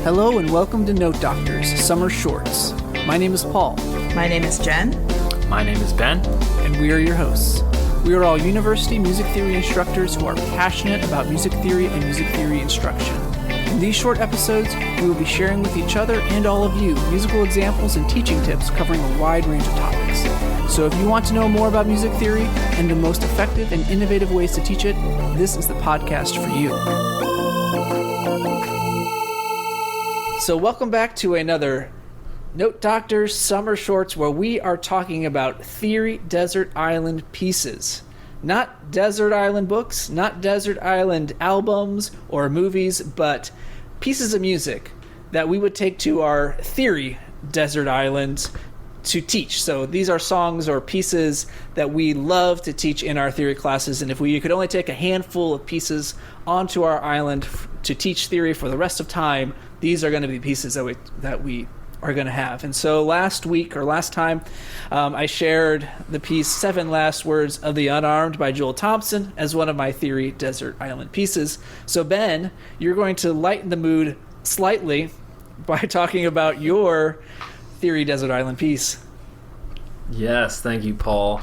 Hello and welcome to Note Doctors Summer Shorts. My name is Paul. My name is Jen. My name is Ben. And we are your hosts. We are all university music theory instructors who are passionate about music theory and music theory instruction. In these short episodes, we will be sharing with each other and all of you musical examples and teaching tips covering a wide range of topics. So if you want to know more about music theory and the most effective and innovative ways to teach it, this is the podcast for you. So welcome back to another Note Doctors Summer Shorts where we are talking about Theory Desert Island pieces. Not Desert Island books, not Desert Island albums or movies, but pieces of music that we would take to our Theory Desert Island to teach. So these are songs or pieces that we love to teach in our theory classes, and if we could only take a handful of pieces onto our island to teach theory for the rest of time, these are going to be pieces that we are going to have. And so last time, I shared the piece 7 Last Words of the Unarmed by Joel Thompson as one of my Theory Desert Island pieces. So Ben, you're going to lighten the mood slightly by talking about your Theory Desert Island piece. Yes, thank you, Paul.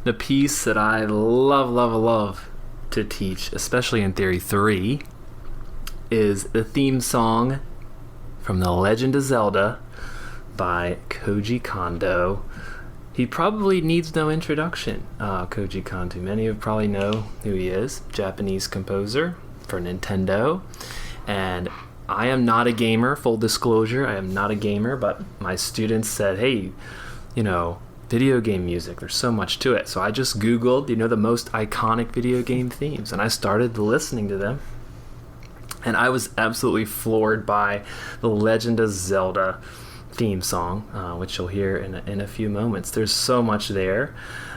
The piece that I love to teach, especially in Theory 3, is the theme song from The Legend of Zelda by Koji Kondo. He probably needs no introduction, Koji Kondo. Many of you probably know who he is. Japanese composer for Nintendo. And I am not a gamer, full disclosure. I am not a gamer, but my students said, hey, video game music, there's so much to it. So I just Googled, the most iconic video game themes, and I started listening to them. And I was absolutely floored by the Legend of Zelda theme song, which you'll hear in a few moments. There's so much there.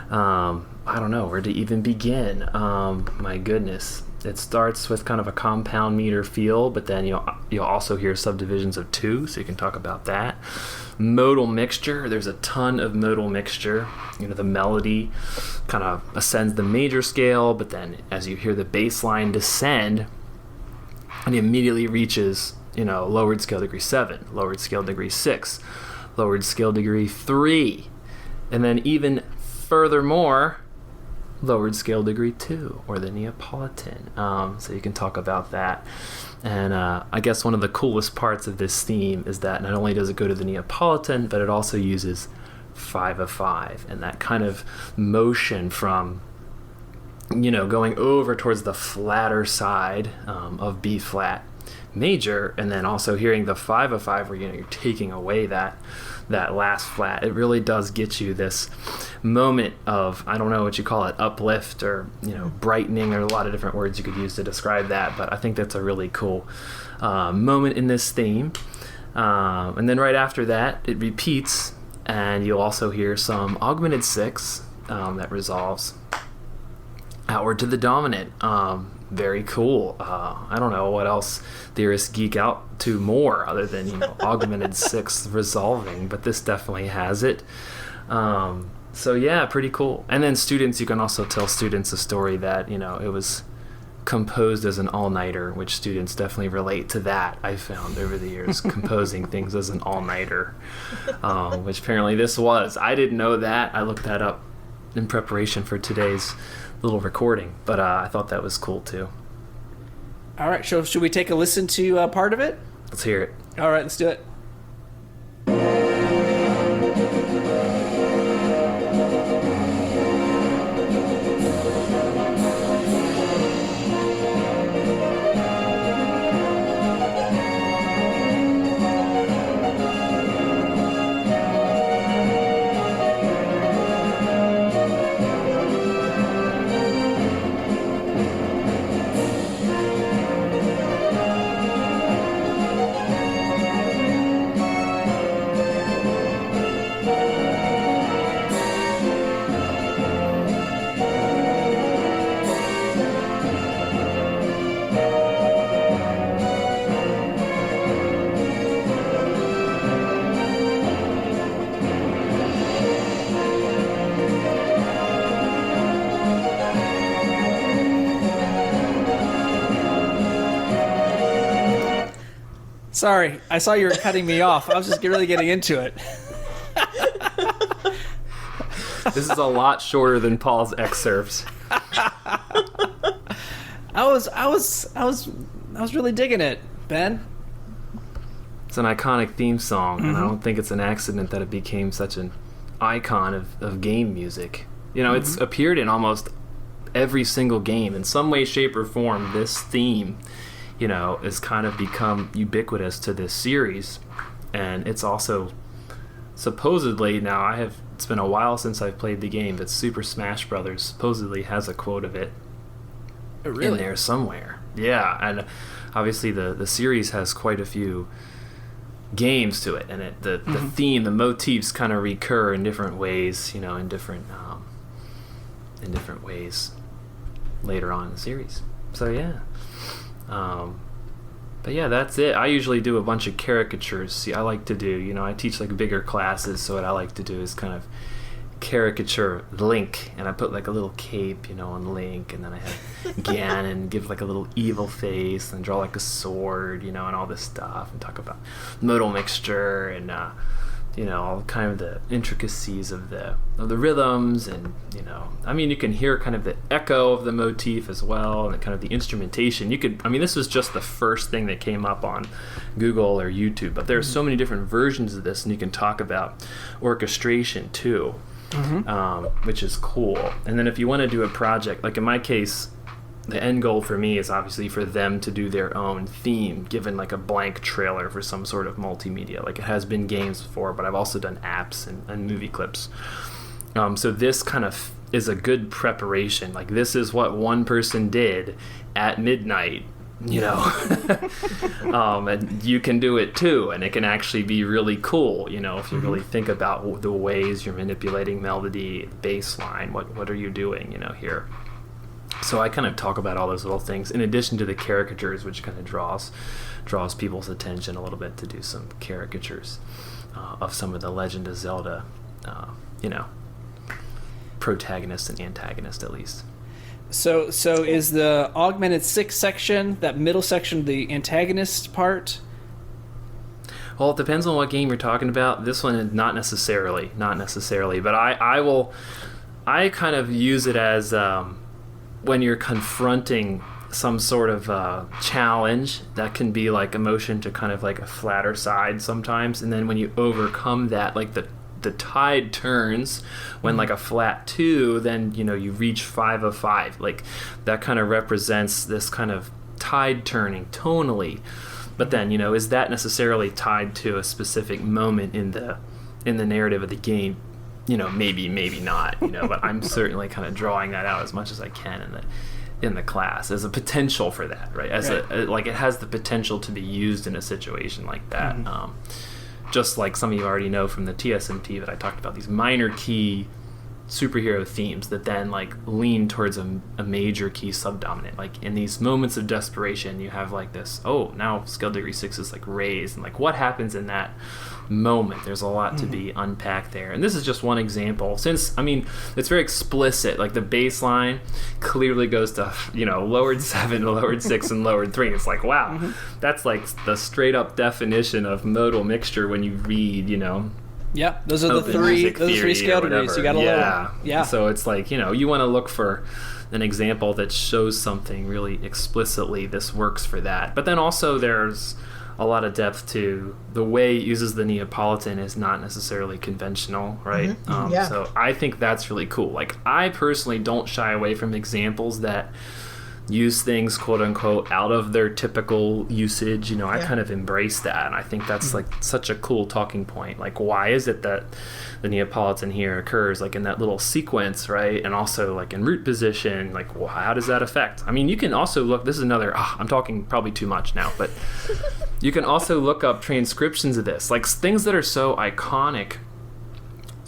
I don't know where to even begin. My goodness. It starts with kind of a compound meter feel, but then you'll also hear subdivisions of 2, so you can talk about that. Modal mixture. There's a ton of modal mixture. The melody kind of ascends the major scale, but then as you hear the bass line descend, and he immediately reaches, lowered scale degree 7, lowered scale degree 6, lowered scale degree 3, and then even furthermore, lowered scale degree 2, or the Neapolitan. So you can talk about that. And I guess one of the coolest parts of this theme is that not only does it go to the Neapolitan, but it also uses 5 of 5, and that kind of motion from going over towards the flatter side of B flat major, and then also hearing the 5 of 5 where you're taking away that last flat. It really does get you this moment of, I don't know what you call it, uplift or brightening, or a lot of different words you could use to describe that, but I think that's a really cool moment in this theme. And then right after that it repeats, and you'll also hear some augmented 6 that resolves outward to the dominant. Very cool. I don't know what else theorists geek out to more other than augmented 6 resolving, but this definitely has it. So yeah, pretty cool. And then students, you can also tell students a story that it was composed as an all-nighter, which students definitely relate to that. I found over the years composing things as an all-nighter, which apparently this was. I didn't know that. I looked that up in preparation for today's little recording, but I thought that was cool too. All right, so should we take a listen to part of it? Let's hear it. All right, let's do it. Sorry, I saw you were cutting me off. I was just really getting into it. This is a lot shorter than Paul's excerpts. I was really digging it, Ben. It's an iconic theme song, and I don't think it's an accident that it became such an icon of game music. You know, it's appeared in almost every single game in some way, shape, or form. This theme, you know, has kind of become ubiquitous to this series, and it's also supposedly, now it's been a while since I've played the game, but Super Smash Brothers supposedly has a quote of it in there somewhere. Yeah, and obviously the series has quite a few games to it, and the theme, the motifs kind of recur in different ways, you know, in different ways later on in the series. So yeah. But yeah, that's it. I usually do a bunch of caricatures. See, I like to do, you know, I teach like bigger classes, so what I like to do is kind of caricature Link, and I put like a little cape, you know, on Link, and then I have Ganon give like a little evil face, and draw like a sword, you know, and all this stuff, and talk about modal mixture, and you know, all kind of the intricacies of the rhythms, and you know, I mean, you can hear kind of the echo of the motif as well, and kind of the instrumentation. This was just the first thing that came up on Google or YouTube, but there's so many different versions of this, and you can talk about orchestration too, which is cool. And then if you want to do a project, like in my case, the end goal for me is obviously for them to do their own theme, given like a blank trailer for some sort of multimedia. Like it has been games before, but I've also done apps and movie clips. So this kind of is a good preparation. Like this is what one person did at midnight, you know, and you can do it too, and it can actually be really cool, you know, if you really think about the ways you're manipulating melody, bass line, what are you doing, you know, here. So I kind of talk about all those little things in addition to the caricatures, which kind of draws people's attention a little bit, to do some caricatures of some of the Legend of Zelda, you know, protagonist and antagonist at least. So is the augmented 6 section, that middle section, the antagonist part? Well, it depends on what game you're talking about. This one, not necessarily, but I kind of use it as when you're confronting some sort of challenge that can be like a motion to kind of like a flatter side sometimes, and then when you overcome that, like the tide turns when like a flat 2, then you know you reach 5 of 5, like that kind of represents this kind of tide turning tonally. But then, you know, is that necessarily tied to a specific moment in the narrative of the game? You know, maybe not, you know, but I'm certainly kind of drawing that out as much as I can in the class as a potential for that, right? Like it has the potential to be used in a situation like that. Just like some of you already know from the TSMT that I talked about, these minor key superhero themes that then like lean towards a major key subdominant. Like in these moments of desperation, you have like this, oh, now skill degree 6 is like raised, and like what happens in that moment? There's a lot to be unpacked there, and this is just one example, since I mean it's very explicit. Like the bass line clearly goes to, you know, lowered 7, lowered 6, and lowered 3. It's like, wow, that's like the straight up definition of modal mixture when you read, you know. Yeah, those are the three scale degrees. You got to lower. Yeah. So it's like, you know, you want to look for an example that shows something really explicitly. This works for that. But then also there's a lot of depth to the way it uses the Neapolitan is not necessarily conventional, right? So I think that's really cool. Like I personally don't shy away from examples that use things quote unquote out of their typical usage. You know, I kind of embrace that, and I think that's like such a cool talking point. Like, why is it that the Neapolitan here occurs like in that little sequence, right? And also like in root position, like, well, how does that affect? I mean, you can also look, this is another, I'm talking probably too much now, but you can also look up transcriptions of this, like things that are so iconic.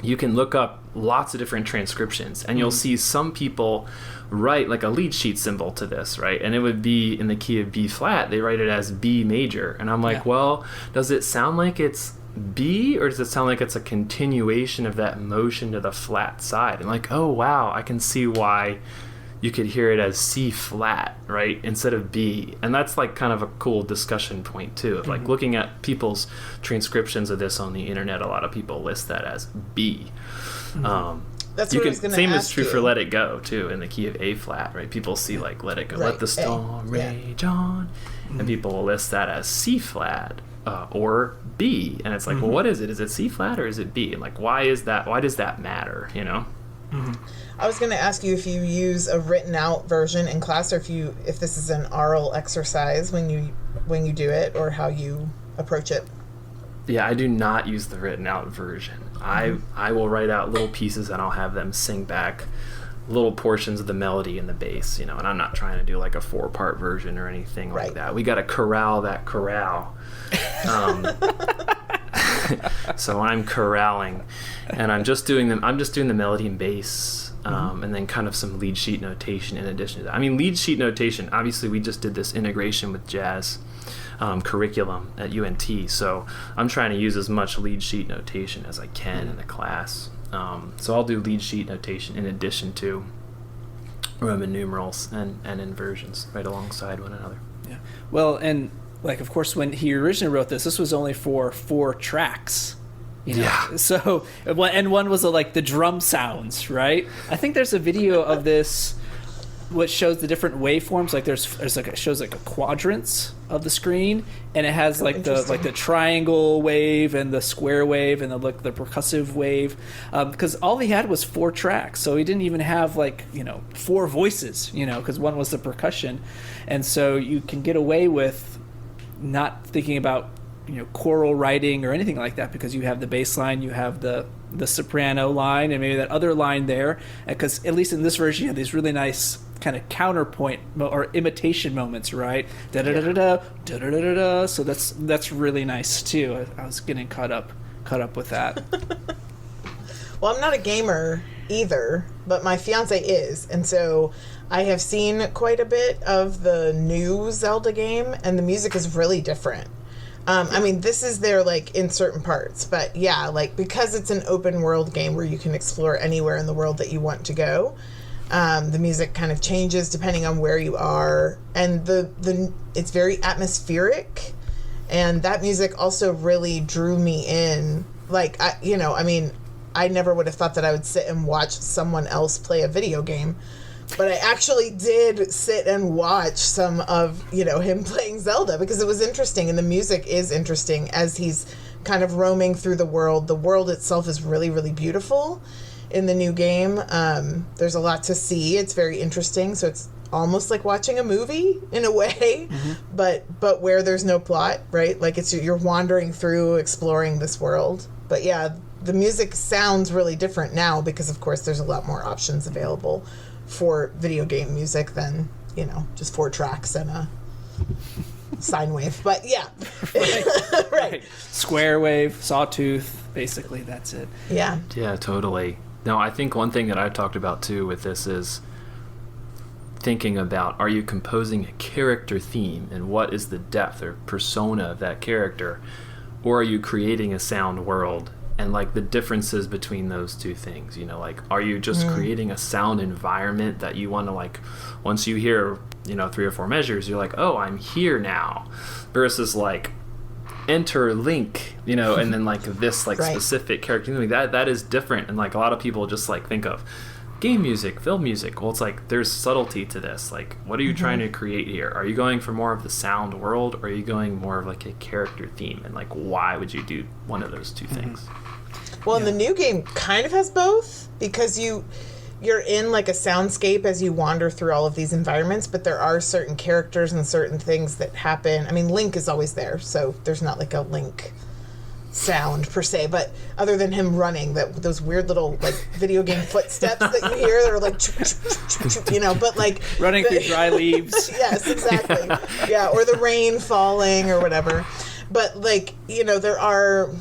You can look up lots of different transcriptions, and you'll see some people write like a lead sheet symbol to this, right? And it would be in the key of B flat. They write it as B major. And I'm like, well, does it sound like it's B, or does it sound like it's a continuation of that motion to the flat side? And like, oh, wow, I can see why you could hear it as C flat, right, instead of B. And that's like kind of a cool discussion point too. Of like looking at people's transcriptions of this on the internet, a lot of people list that as B. That's what I was going to ask. Same is true for Let It Go too, in the key of A flat, right? People see like Let It Go, let the storm rage on, and people will list that as C flat or B, and it's like, well, what is it? Is it C flat or is it B? And like, why is that? Why does that matter? You know? I was going to ask you if you use a written out version in class, or if this is an oral exercise when you do it, or how you approach it. Yeah, I do not use the written out version. I will write out little pieces and I'll have them sing back little portions of the melody and the bass, you know, and I'm not trying to do like a 4-part version or anything like that. We got to corral that corral. So I'm corralling, and I'm just doing the melody and bass, and then kind of some lead sheet notation in addition to that. I mean, lead sheet notation, obviously we just did this integration with jazz curriculum at UNT, so I'm trying to use as much lead sheet notation as I can in the class. So I'll do lead sheet notation in addition to Roman numerals and inversions right alongside one another. Yeah. Well, and like, of course, when he originally wrote this was only for 4 tracks. You know? Yeah. So, and one was like the drum sounds, right? I think there's a video of this, which shows the different waveforms. Like there's like, it shows like a quadrants of the screen, and it has like the triangle wave and the square wave and the percussive wave, because all he had was 4 tracks, so he didn't even have 4 voices, because one was the percussion, and so you can get away with not thinking about choral writing or anything like that, because you have the bass line, you have the soprano line, and maybe that other line there, because at least in this version you have these really nice kind of counterpoint or imitation moments, right? Da da da da da da da da da. So that's really nice too. I was getting caught up with that. Well, I'm not a gamer either, but my fiance is, and so I have seen quite a bit of the new Zelda game, and the music is really different. I mean, this is there in certain parts, but yeah, because it's an open world game where you can explore anywhere in the world that you want to go. The music kind of changes depending on where you are, and it's very atmospheric, and that music also really drew me in. I never would have thought that I would sit and watch someone else play a video game, but I actually did sit and watch some of him playing Zelda, because it was interesting, and the music is interesting as he's kind of roaming through the world. The world itself is really, really beautiful in the new game. There's a lot to see. It's very interesting, so it's almost like watching a movie in a way, but where there's no plot, right? You're wandering through, exploring this world. But yeah, the music sounds really different now because, of course, there's a lot more options available for video game music than just 4 tracks and a sine wave. But yeah, right. Square wave, sawtooth, basically that's it. Yeah Totally. No, I think one thing that I've talked about too with this is thinking about, are you composing a character theme, and what is the depth or persona of that character, or are you creating a sound world, and the differences between those two things, are you just creating a sound environment that you want to once you hear 3 or 4 measures, you're like, oh, I'm here now, versus enter Link, and then this right. specific character, that is different, and a lot of people just think of game music, film music. Well, it's there's subtlety to this. What are you trying to create here? Are you going for more of the sound world, or are you going more of a character theme, and why would you do one of those two things? Well, and the new game kind of has both, because you're in a soundscape as you wander through all of these environments, but there are certain characters and certain things that happen. I mean, Link is always there, so there's not a Link sound per se, but other than him running, those weird little video game footsteps that you hear that are but running through dry leaves. Yes, exactly. Yeah, or the rain falling or whatever. But there are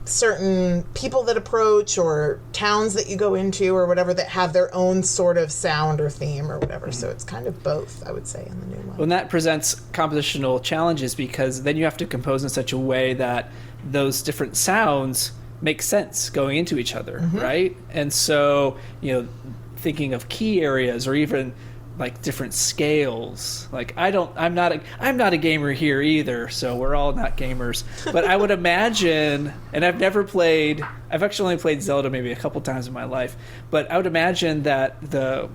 certain people that approach, or towns that you go into or whatever, that have their own sort of sound or theme or whatever. So it's kind of both, I would say, in the new one. Well, and that presents compositional challenges, because then you have to compose in such a way that those different sounds make sense going into each other, right? And so, thinking of key areas, or even like different scales. Like I'm not a gamer here either, so we're all not gamers. But I would imagine, and I've actually only played Zelda maybe a couple times in my life, but I would imagine that the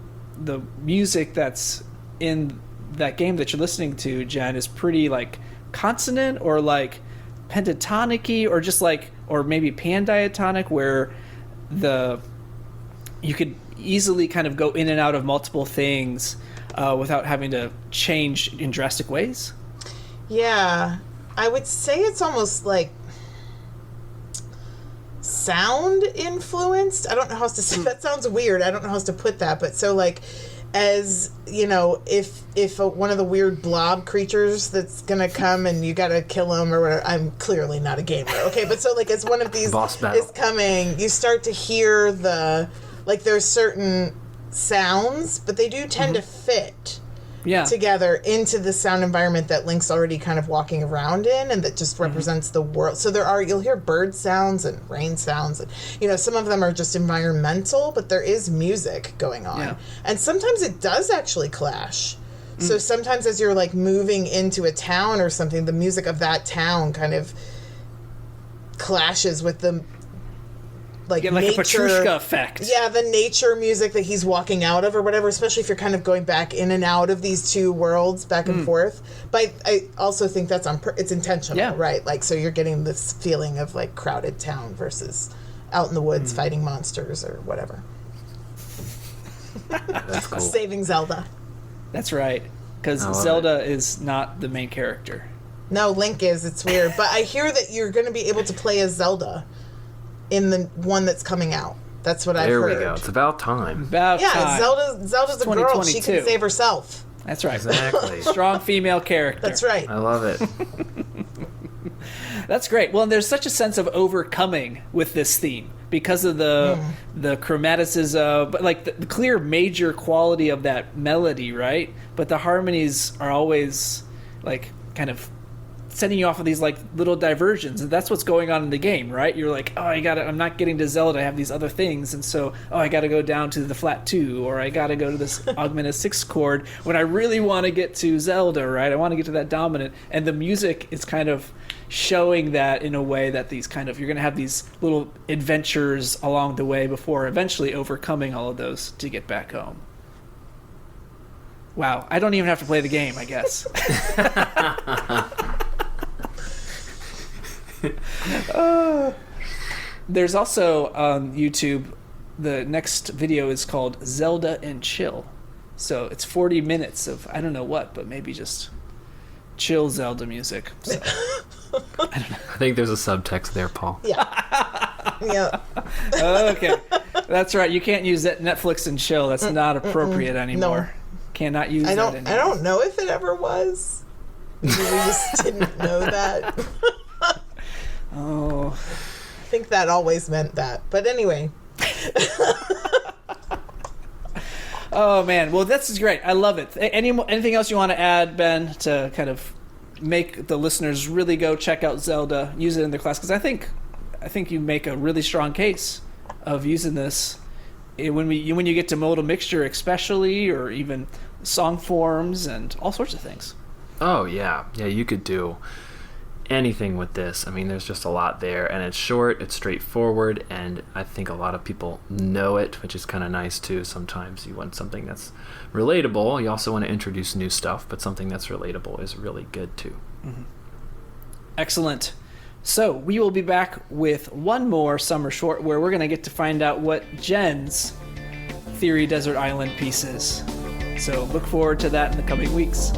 music that's in that game that you're listening to, Jen, is pretty like consonant or like pentatonic-y, or just like, or maybe pandiatonic, where you could easily kind of go in and out of multiple things without having to change in drastic ways. Yeah, I would say it's almost like sound influenced. I don't know how else to say that. Sounds weird. I don't know how else to put that. But so like, as you know, if one of the weird blob creatures that's gonna come and you gotta kill him or whatever, I'm clearly not a gamer, okay? But so like, as one of these is coming, you start to hear like there's certain sounds, but they do tend to fit together into the sound environment that Link's already kind of walking around in, and that just represents the world. So you'll hear bird sounds and rain sounds, and some of them are just environmental, but there is music going on. Yeah. And sometimes it does actually clash. So sometimes as you're like moving into a town or something, the music of that town kind of clashes with the like a Petrushka effect. Yeah, the nature music that he's walking out of or whatever, especially if you're kind of going back in and out of these two worlds back and forth. But I also think that's it's intentional, right? Like, so you're getting this feeling of like crowded town versus out in the woods fighting monsters or whatever. That's cool. Saving Zelda. That's right, because Zelda is not the main character. No, Link is. It's weird. But I hear that you're going to be able to play as Zelda in the one that's coming out. That's what I've heard. There we go. It's about time. Time. Zelda's a girl. She can save herself. That's right. Exactly. Strong female character. That's right. I love it. That's great. Well, and there's such a sense of overcoming with this theme because of the chromaticism, but like the clear major quality of that melody, right? But the harmonies are always like kind of setting you off of these like little diversions, and that's what's going on in the game, right? You're like, I'm not getting to Zelda, I have these other things, and so I gotta go down to the flat 2, or I gotta go to this augmented 6 chord when I really want to get to Zelda, right? I want to get to that dominant, and the music is kind of showing that in a way that these kind of, you're gonna have these little adventures along the way before eventually overcoming all of those to get back home. Wow, I don't even have to play the game, I guess. There's also on YouTube, the next video is called Zelda and Chill. So it's 40 minutes of I don't know what, but maybe just chill Zelda music. So, I think there's a subtext there, Paul. Yeah. Okay. That's right. You can't use Netflix and chill. That's not appropriate anymore. No. Cannot use that anymore. I don't know if it ever was. We just didn't know that. Oh. I think that always meant that. But anyway. Oh, man. Well, this is great. I love it. Anything else you want to add, Ben, to kind of make the listeners really go check out Zelda, use it in their class? Because I think you make a really strong case of using this when you get to modal mixture especially, or even song forms and all sorts of things. Oh, yeah. Yeah, you could do anything with this. I mean, there's just a lot there, and it's short, it's straightforward, and I think a lot of people know it, which is kind of nice too. Sometimes you want something that's relatable. You also want to introduce new stuff, but something that's relatable is really good too. Mm-hmm. Excellent. So we will be back with one more summer short where we're going to get to find out what Jen's Theory Desert Island piece is. So look forward to that in the coming weeks.